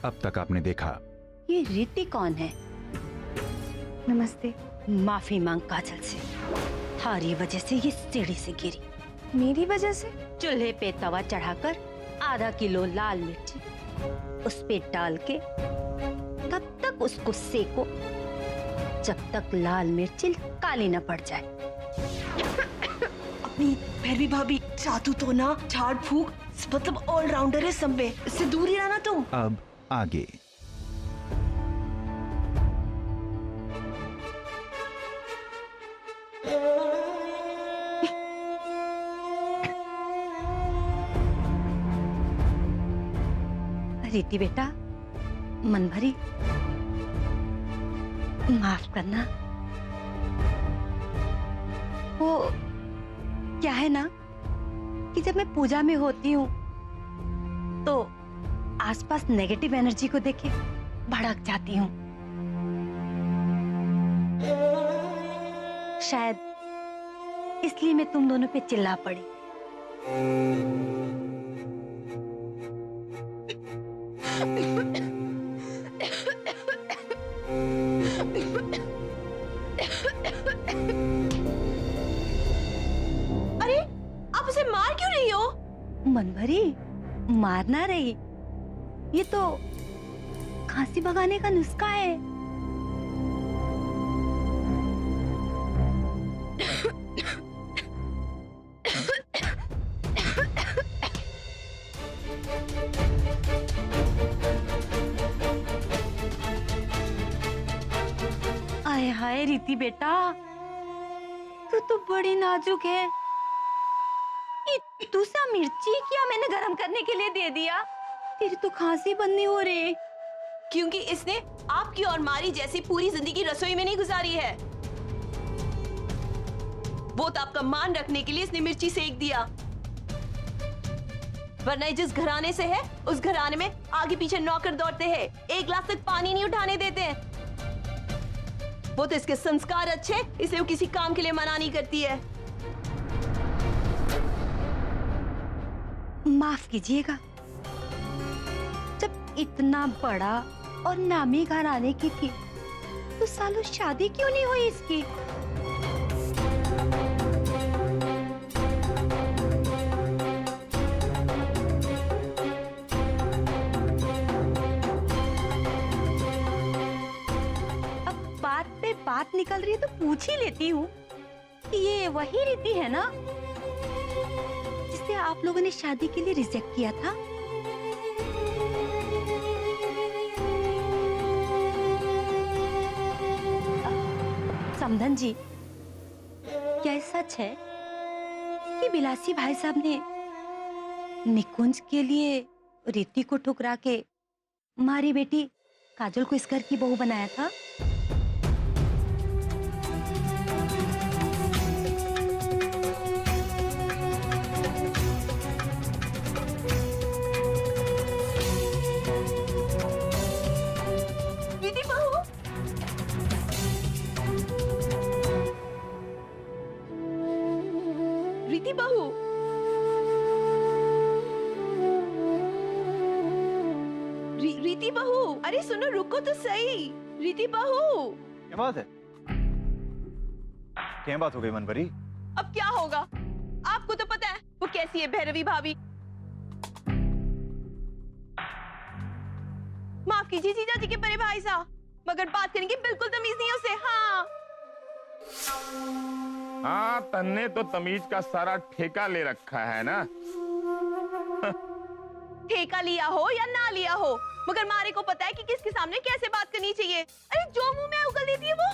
अब तक आपने देखा। ये रीति कौन है? नमस्ते। माफी मांग काजल से, थारी वजह से ये सीढ़ी से गिरी। मेरी वजह से? चूल्हे पे तवा चढ़ाकर आधा किलो लाल मिर्ची उस पे डाल के तब तक उसको सेको जब तक लाल मिर्ची काली न पड़ जाए। अपनी भैरवी भाभी जादू तो ना, झाड़ फूक मतलब ऑलराउंडर है सब में, इससे दूर ही रहना तुम। अब आगे। रीति बेटा, मन भरी माफ करना। वो क्या है ना कि जब मैं पूजा में होती हूँ तो आसपास नेगेटिव एनर्जी को देखे भड़क जाती हूँ। शायद इसलिए मैं तुम दोनों पे चिल्ला पड़ी। अरे आप उसे मार क्यों रही हो? मन भरी मार ना रही, ये तो खांसी भगाने का नुस्खा है। आय हाय रीति बेटा, तू तो बड़ी नाजुक है। तू सा मिर्ची क्या मैंने गरम करने के लिए दे दिया? तेरी तो खांसी बंद नहीं हो रही। क्योंकि इसने आपकी और मारी जैसी पूरी जिंदगी रसोई में नहीं गुजारी है। वो तो आपका मान रखने के लिए इसने मिर्ची सेक दिया, वरना जिस घराने से है उस घराने में आगे पीछे नौकर दौड़ते हैं, एक गिलास तक पानी नहीं उठाने देते हैं। वो तो इसके संस्कार अच्छे, इसलिए वो किसी काम के लिए मना नहीं करती है। माफ कीजिएगा, जब इतना बड़ा और नामी घराने की थी तो सालों शादी क्यों नहीं हुई इसकी? अब बात पे बात निकल रही है तो पूछ ही लेती हूँ कि ये वही रीति है ना जिसे आप लोगों ने शादी के लिए रिजेक्ट किया था? समधन जी, क्या ये सच है कि बिलासी भाई साहब ने निकुंज के लिए रीति को ठुकरा के हमारी बेटी काजल को इस घर की बहू बनाया था? रीति बहू, रीति बहू, अरे सुनो, रुको तो सही। रीति बहू, क्या बात है? क्या बात हो गई मनभरी? अब क्या होगा? आपको तो पता है वो कैसी है भैरवी भाभी। माफ कीजिए जीजा जी के बड़े भाई साहब, मगर बात करने की बिल्कुल तमीज नहीं है उसे। हाँ, तन्ने तो तमीज का सारा ठेका ले रखा है ना। ठेका लिया हो या ना लिया हो, मगर मारे को पता है कि किसके सामने कैसे बात करनी चाहिए। अरे जो मुंह में उगल देती है वो।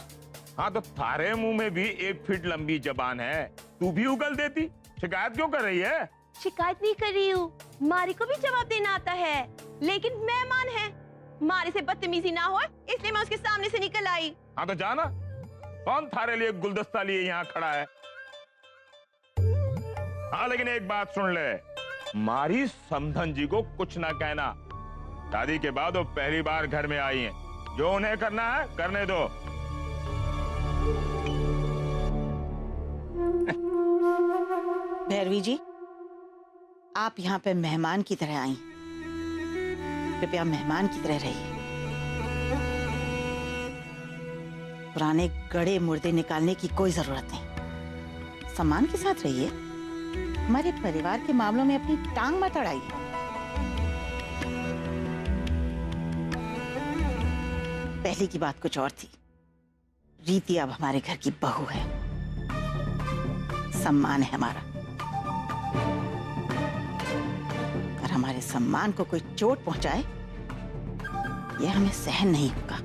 हाँ, तो थारे मुंह में भी 1 फीट लंबी जबान है, तू भी उगल देती। शिकायत क्यों कर रही है? शिकायत नहीं कर रही हूँ, मारे को भी जवाब देना आता है, लेकिन मेहमान है, मारे से बदतमीजी ना हो इसलिए मैं उसके सामने से निकल आई। हाँ तो जाना, कौन थारे लिए गुलदस्ता लिए यहाँ खड़ा है? हाँ, लेकिन एक बात सुन ले, मारी समधन जी को कुछ ना कहना। शादी के बाद वो पहली बार घर में आई हैं, जो उन्हें करना है करने दो। भैरवी जी, आप यहाँ पे मेहमान की तरह आई। कृपया मेहमान की तरह रहिए। पुराने गड़े मुर्दे निकालने की कोई जरूरत नहीं। सम्मान के साथ रहिए। हमारे परिवार के मामलों में अपनी टांग मत अड़ाइए। पहले की बात कुछ और थी। रीति अब हमारे घर की बहू है, सम्मान है हमारा। अगर हमारे सम्मान को कोई चोट पहुंचाए, यह हमें सहन नहीं होगा।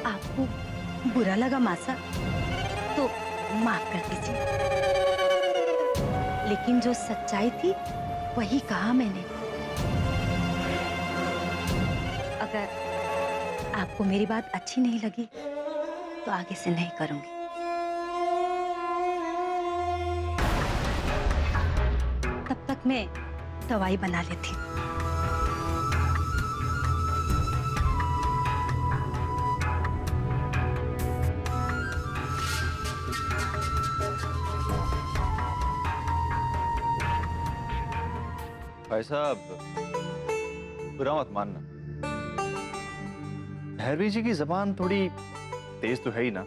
आपको बुरा लगा मासा, तो माफ कर दीजिए। लेकिन जो सच्चाई थी वही कहा मैंने। अगर आपको मेरी बात अच्छी नहीं लगी तो आगे से नहीं करूंगी। तब तक मैं दवाई बना लेती हूँ। भाई साहब, बुरा मत मानना। भैरवी जी की जबान थोड़ी तेज तो है ही ना।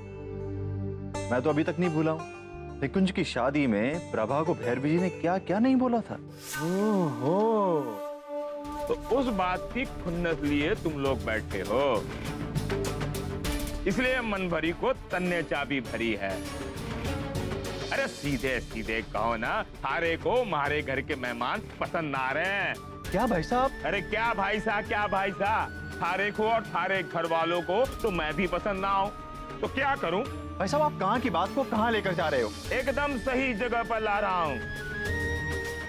मैं तो अभी तक नहीं भूला हूं निकुंज की शादी में प्रभा को भैरवी जी ने क्या क्या नहीं बोला था। ओहो, तो उस बात की खुन्नस लिए तुम लोग बैठे हो, इसलिए मन भरी को तन्ने चाबी भरी है। अरे सीधे सीधे कहो ना, थारे को हमारे घर के मेहमान पसंद ना आ रहे हैं। क्या भाई साहब? अरे क्या भाई साहब, क्या भाई साहब, थारे को और थारे घर वालों को तो मैं भी पसंद ना आऊं, तो क्या करूं? भाई साहब, आप कहाँ की बात को कहाँ लेकर जा रहे हो? एकदम सही जगह पर ला रहा हूं।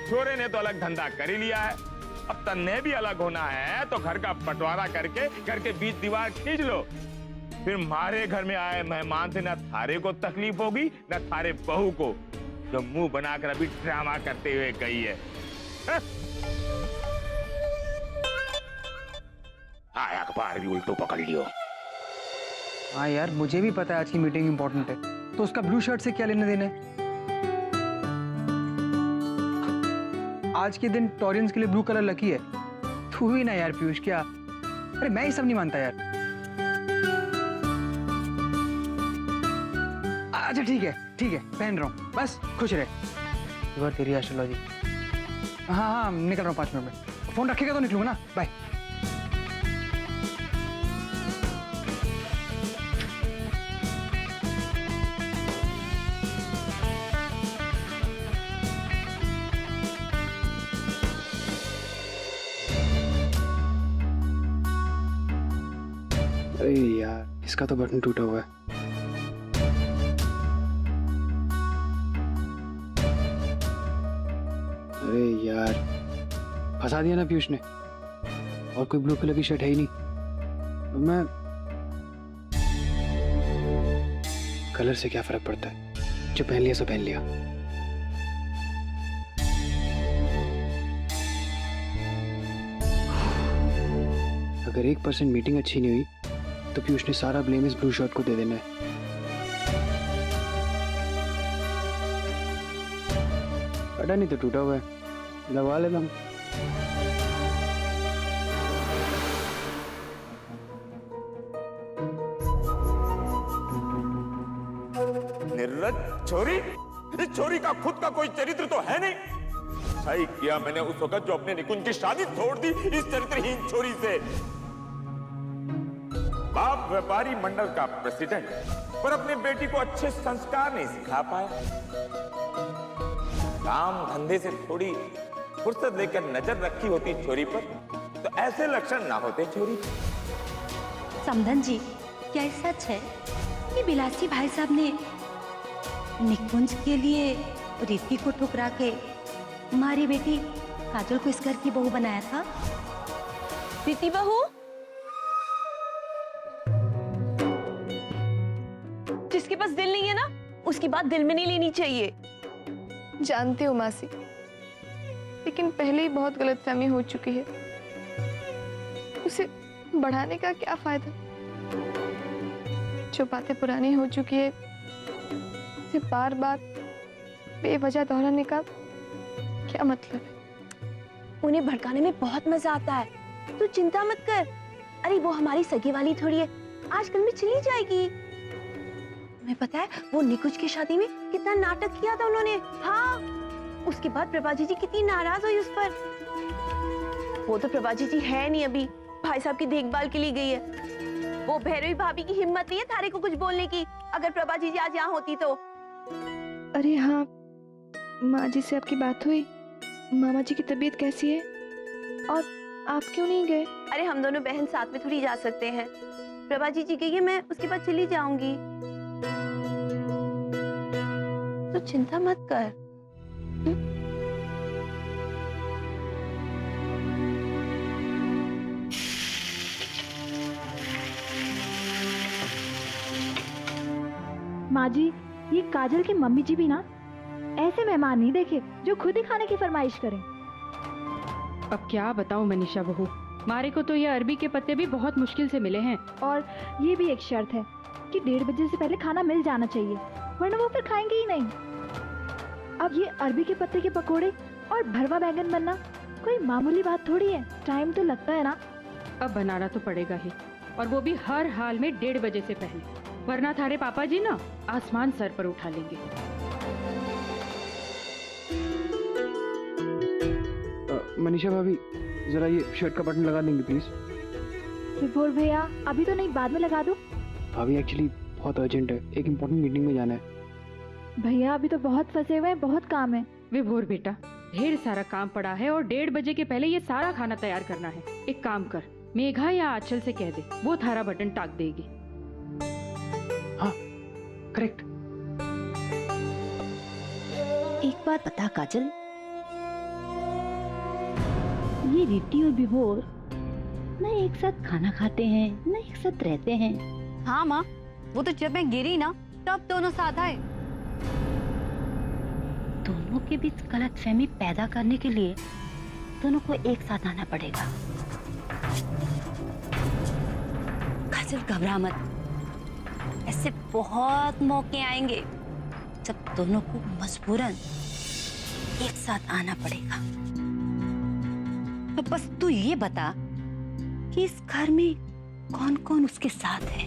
छोरे ने तो अलग धंधा कर ही लिया है, अब तन्ने भी अलग होना है तो घर का बंटवारा करके घर के बीच दीवार खींच लो। फिर हमारे घर में आए मेहमान से न थारे को तकलीफ होगी न थारे बहू को, जो मुंह बनाकर अभी ड्रामा करते हुए गई है। आया अखबार भी उल्टो पकड़ लियो। हाँ यार, मुझे भी पता है आज की मीटिंग इंपॉर्टेंट है, तो उसका ब्लू शर्ट से क्या लेने देने। आज के दिन टॉरियंस के लिए ब्लू कलर लकी है। तू ही ना यार पीयूष, क्या? अरे मैं ही सब नहीं मानता यार। अच्छा ठीक है पहन रहा हूँ, बस खुश रहे। तेरी एस्ट्रोलॉजी। हाँ निकल रहा हूँ 5 मिनट में। फोन रखेगा तो निकलूंगा ना, बाय। अरे यार, इसका तो बटन टूटा हुआ है। अरे यार, फंसा दिया ना पीयूष ने। और कोई ब्लू कलर की शर्ट है ही नहीं। तो मैं कलर से क्या फर्क पड़ता है, जो पहन लिया सो पहन लिया। अगर 1% मीटिंग अच्छी नहीं हुई तो पीयूष ने सारा ब्लेम इस ब्लू शर्ट को दे देना है। पता नहीं तो टूटा हुआ है, लगवा लेता हूँ। निर्लज्ज छोरी, इस छोरी का खुद का कोई चरित्र तो है नहीं। सही किया मैंने उस वक्त जो अपने निकुंज की शादी तोड़ दी इस चरित्रहीन छोरी से। बाप व्यापारी मंडल का प्रेसिडेंट, पर अपनी बेटी को अच्छे संस्कार नहीं सिखा पाया। काम धंधे से थोड़ी फुर्सत लेकर नजर रखी होती छोरी पर तो ऐसे लक्षण ना होते छोरी। समधन जी, क्या ये सच है कि बिलासी भाई साहब ने निकुंज के लिए रीति को ठुकरा के हमारी बेटी काजल को इस घर की बहू बनाया था? रीति बहू? जिसके पास दिल नहीं है ना, उसकी बात दिल में नहीं लेनी चाहिए। जानती हूँ मासी, लेकिन पहले ही बहुत गलतफहमी हो चुकी है। उसे बढ़ाने का क्या फायदा? जो बातें पुरानी हो चुकी है उसे बार बार बेवजह दोहराने का क्या मतलब है? उन्हें भड़काने में बहुत मजा आता है, तू चिंता मत कर। अरे वो हमारी सगी वाली थोड़ी है, आजकल में चली जाएगी। तुम्हें पता है वो निकुंज की शादी में कितना नाटक किया था उन्होंने। हाँ, उसके बाद प्रभाजी जी कितनी नाराज हुई उस पर। वो तो प्रभाजी जी है नहीं, अभी भाई साहब की देखभाल के लिए गई है। वो भैरवी भाभी की हिम्मत नहीं है थारे को कुछ बोलने की। अगर प्रभाजी जी आज यहाँ होती तो। अरे हाँ, माँ जी से आपकी बात हुई? मामा जी की तबीयत कैसी है? और आप क्यों नहीं गए? अरे हम दोनों बहन साथ में थोड़ी जा सकते हैं। प्रभाजी जी गई है, मैं उसके बाद चली जाऊंगी, तो चिंता मत कर। माँ जी, ये काजल की मम्मी जी भी ना ऐसे मेहमान नहीं देखे जो खुद ही खाने की फरमाइश करें। अब क्या बताऊं मनीषा बहू, मारे को तो ये अरबी के पत्ते भी बहुत मुश्किल से मिले हैं। और ये भी एक शर्त है कि 1:30 बजे से पहले खाना मिल जाना चाहिए, वरना वो फिर खाएंगे ही नहीं। अब ये अरबी के पत्ते के पकोड़े और भरवा बैंगन बनना कोई मामूली बात थोड़ी है, टाइम तो लगता है ना। अब बनाना तो पड़ेगा ही, और वो भी हर हाल में 1:30 बजे से पहले, वरना थारे पापा जी ना आसमान सर पर उठा लेंगे। मनीषा भाभी, जरा ये शर्ट का बटन लगा देंगे प्लीज। विभोर भैया, अभी तो नहीं, बाद में लगा दो। भाभी एक्चुअली बहुत अर्जेंट है, एक इम्पोर्टेंट मीटिंग में जाना है। भैया अभी तो बहुत फंसे हुए हैं, बहुत काम है। विभोर बेटा, ढेर सारा काम पड़ा है और 1:30 बजे के पहले ये सारा खाना तैयार करना है। एक काम कर, मेघा या आंचल से कह दे, वो थारा बटन टाक देगी। हाँ, करेक्ट। एक बात बता काजल, ये रिट्टी और विभोर न एक साथ खाना खाते हैं न एक साथ रहते हैं। हाँ माँ, वो तो जब मैं गिरी ना तब दोनों साथ आए। दोनों के बीच गलतफहमी पैदा करने के लिए दोनों को एक साथ आना पड़ेगा। काजल घबरा मत, ऐसे बहुत मौके आएंगे जब दोनों को मजबूरन एक साथ आना पड़ेगा। तो बस तू ये बता कि इस घर में कौन कौन उसके साथ है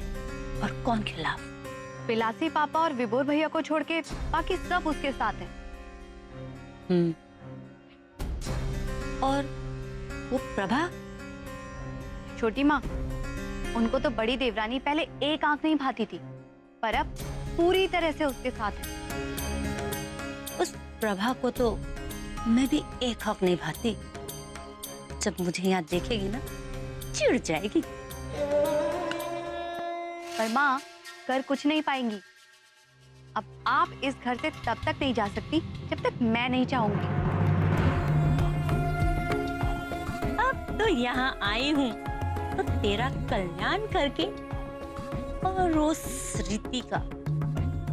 और कौन खिलाफ। पिलासी पापा और विभोर भैया को छोड़ के बाकी सब उसके साथ हैं। और वो प्रभा? छोटी माँ, उनको तो बड़ी देवरानी पहले एक आंख नहीं भाती थी, पर अब पूरी तरह से उसके साथ है। उस प्रभा को तो मैं भी एक हक नहीं भाती, जब मुझे यहाँ देखेगी ना चिढ़ जाएगी। पर माँ, कर कुछ नहीं पाएंगी। अब आप इस घर से तब तक नहीं जा सकती जब तक मैं नहीं चाहूंगी। अब तो यहाँ आई हूँ तो तेरा कल्याण करके और रोज रीति का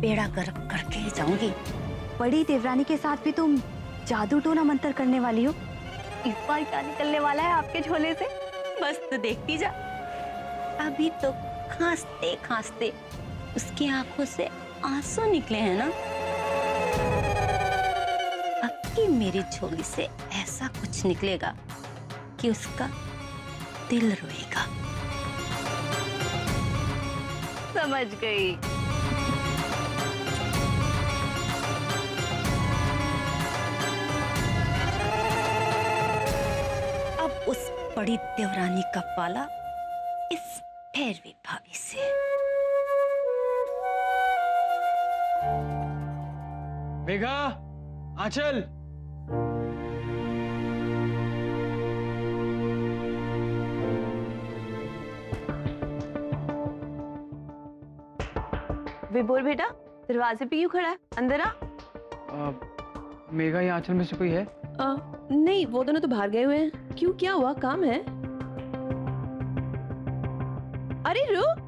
बेड़ा गर्क करके ही जाऊंगी। बड़ी देवरानी के साथ भी तुम जादू टोना मंत्र करने वाली हो। इस बार क्या निकलने वाला है आपके झोले से? बस तो देखती जा। अभी तो खांसते खांसते उसकी आंखों से आंसू निकले हैं ना। अब की मेरी झोली से ऐसा कुछ निकलेगा कि उसका दिल रोएगा। समझ गई। अब उस बड़ी देवरानी का पाला इस भैरवी भाभी से। मेघा, आंचल, विभोर बेटा, दरवाजे पे क्यों खड़ा है? अंदर आ। मेघा या आंचल में से कोई है? नहीं, वो दोनों तो बाहर गए हुए हैं। क्यों, क्या हुआ? काम है? अरे रुक,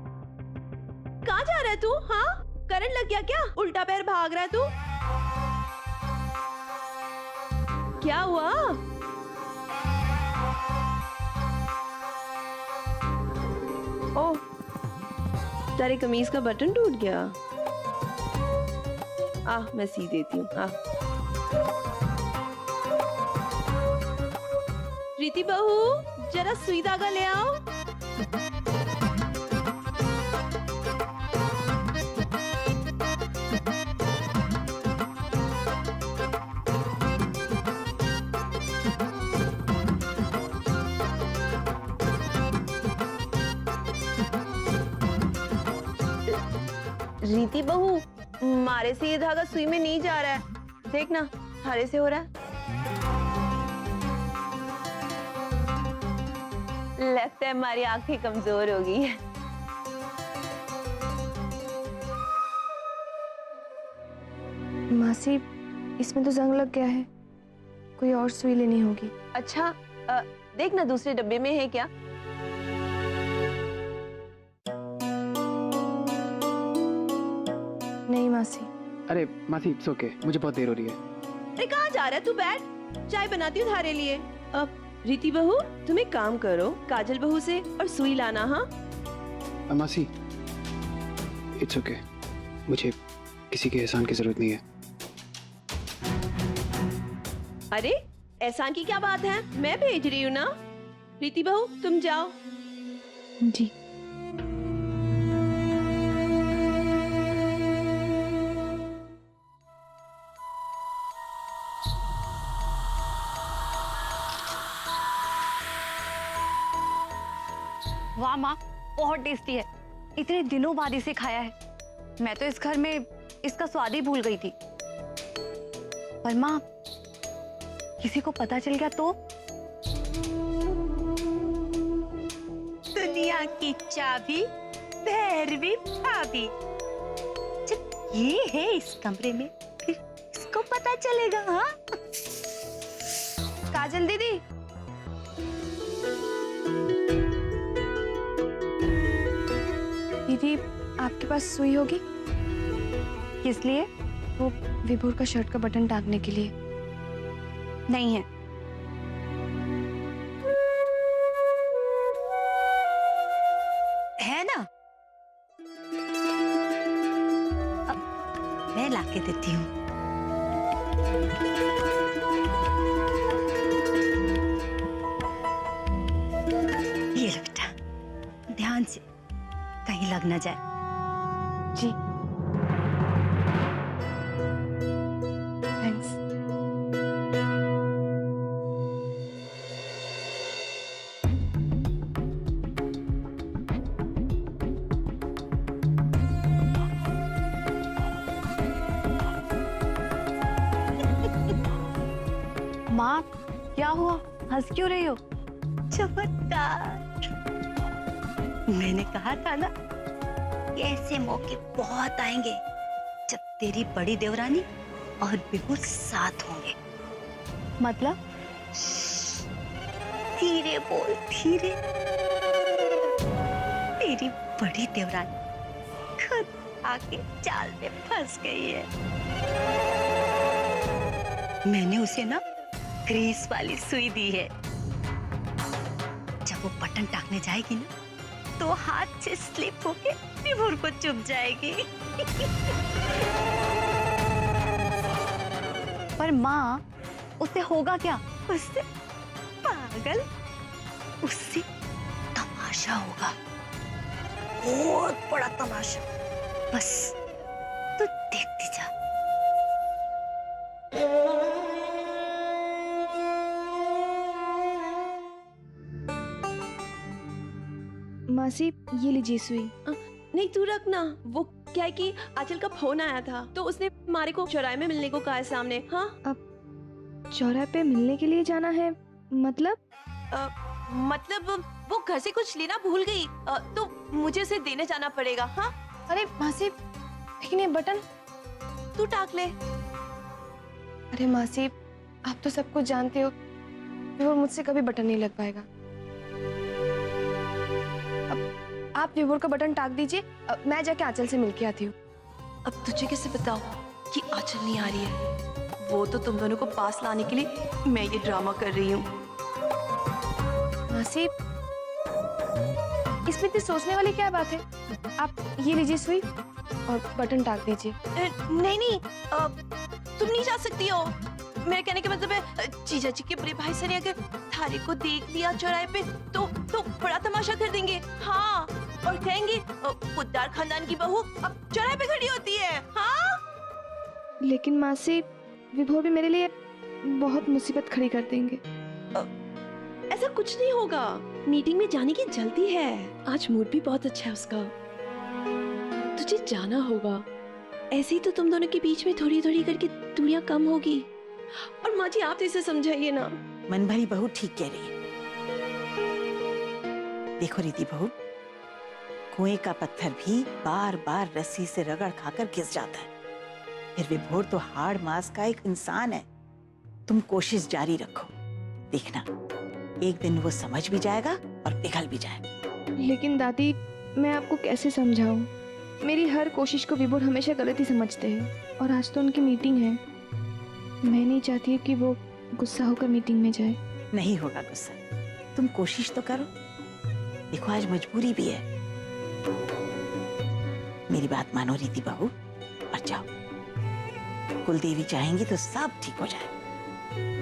कहाँ जा रहा है तू? हाँ, करंट लग गया क्या? उल्टा पैर भाग रहा है तू? क्या हुआ? ओह, तेरे कमीज का बटन टूट गया। मैं सी देती हूँ। प्रीति बहू, जरा सुई धागा ले आओ। रीति बहू, मारे से ये धागा सुई में नहीं जा रहा है। देखना, हारे से हो रहा है। लगता है हमारी आंखें कमजोर हो गई है। मासी, इसमें तो जंग लग गया है, कोई और सुई लेनी होगी। अच्छा, देखना दूसरे डब्बे में है क्या। नहीं मासी। अरे मासी, इट्स ओके, मुझे बहुत देर हो रही है। अरे कहाँ जा रहा है तू? बैठ, चाय बनाती हूँ तुम्हारे लिए। अब रीति बहू, तुम एक काम करो, काजल बहू से और सुई लाना। हाँ मासी, इट्स ओके, मुझे किसी के एहसान की जरूरत नहीं है। अरे एहसान की क्या बात है, मैं भेज रही हूँ ना। रीति बहू, तुम जाओ। जी। वाह माँ, बहुत टेस्टी है। इतने दिनों बाद इसे खाया है। मैं तो इस घर में इसका स्वाद ही भूल गई थी। पर माँ, किसी को पता चल गया तो? दुनिया की चाबी, भैरवी भाभी। जब ये है इस कमरे में, फिर इसको पता चलेगा। हाँ, काजल दीदी, दीदी, आपके पास सुई होगी? किस लिए? वो विभोर का शर्ट का बटन टांगने के लिए। नहीं है। है ना? अब मैं लाके देती हूँ। ये लो बेटा, ध्यान से, कहीं लग ना जाए। जी, थैंक्स। माँ, क्या हुआ? हंस क्यों रही हो? चमत्कार! मैंने कहा था ना, कि ऐसे मौके बहुत आएंगे जब तेरी बड़ी देवरानी और विभोर साथ होंगे। मतलब? धीरे बोल, धीरे। तेरी बड़ी देवरानी खुद आके जाल में फंस गई है। मैंने उसे ना ग्रीस वाली सुई दी है। जब वो बटन टांगने जाएगी ना, तो हाथ से स्लिप होके विभोर को चुभ जाएगी। पर माँ, उससे होगा क्या? उससे पागल, उससे तमाशा होगा, बहुत बड़ा तमाशा। बस तू देखती जा। मासी, ये लीजिए सुई। नहीं तू रखना। वो क्या है कि आंचल का फोन आया था, तो उसने हमारे को चौराहे में मिलने को कहा है सामने। हाँ, चौराहे पे मिलने के लिए जाना है? मतलब? मतलब वो घर से कुछ लेना भूल गई, तो मुझे उसे देने जाना पड़ेगा। हाँ। अरे मासी, लेकिन ये बटन तू टाक ले। अरे मासी, आप तो सब कुछ जानते हो, विभोर मुझसे कभी बटन नहीं लग पाएगा। अब आप विभोर का बटन टाक दीजिए, मैं जाके आंचल से मिलके आती हूँ। अब तुझे कैसे बताओ कि आंचल नहीं आ रही है? वो तो तुम दोनों को पास लाने के लिए मैं ये ड्रामा कर रही हूँ। मासी, इसमें इतनी सोचने वाली क्या बात है? आप ये लीजिए सुई और बटन टाक दीजिए। नहीं नहीं, तुम नहीं जा सकती हो। मेरे कहने का मतलब है, जीजा जी के बड़े भाई सर ने अगर थारे को देख लिया चौराहे पे तो बड़ा तमाशा कर देंगे। हाँ, और कहेंगे पुद्दार खानदान की बहू अब चौराहे पे खड़ी होती है। हाँ, लेकिन मासी, विभोर भी मेरे लिए बहुत मुसीबत खड़ी कर देंगे। ऐसा कुछ नहीं होगा। मीटिंग में जाने की जल्दी है, आज मूड भी बहुत अच्छा है उसका। तुझे जाना होगा, ऐसे ही तो तुम दोनों के बीच में थोड़ी थोड़ी करके दूरियां कम होगी। और माँ जी, आप तो इसे समझाइए ना। मन भरी बहू ठीक कह रही है। देखो रीति बहू, कुएं का पत्थर भी बार बार रस्सी से रगड़ खाकर घिस जाता है। फिर विभोर तो हाड़ मांस का एक इंसान है। तुम कोशिश जारी रखो, देखना एक दिन वो समझ भी जाएगा और पिघल भी जाएगा। लेकिन दादी, मैं आपको कैसे समझाऊं? मेरी हर कोशिश को विभोर हमेशा गलत ही समझते हैं। और आज तो उनकी मीटिंग है। मैं नहीं चाहती कि वो गुस्सा होकर मीटिंग में जाए। नहीं होगा गुस्सा, तुम कोशिश तो करो। देखो आज मजबूरी भी है। मेरी बात मानो रीति बहू और जाओ। कुलदेवी चाहेंगी तो सब ठीक हो जाए।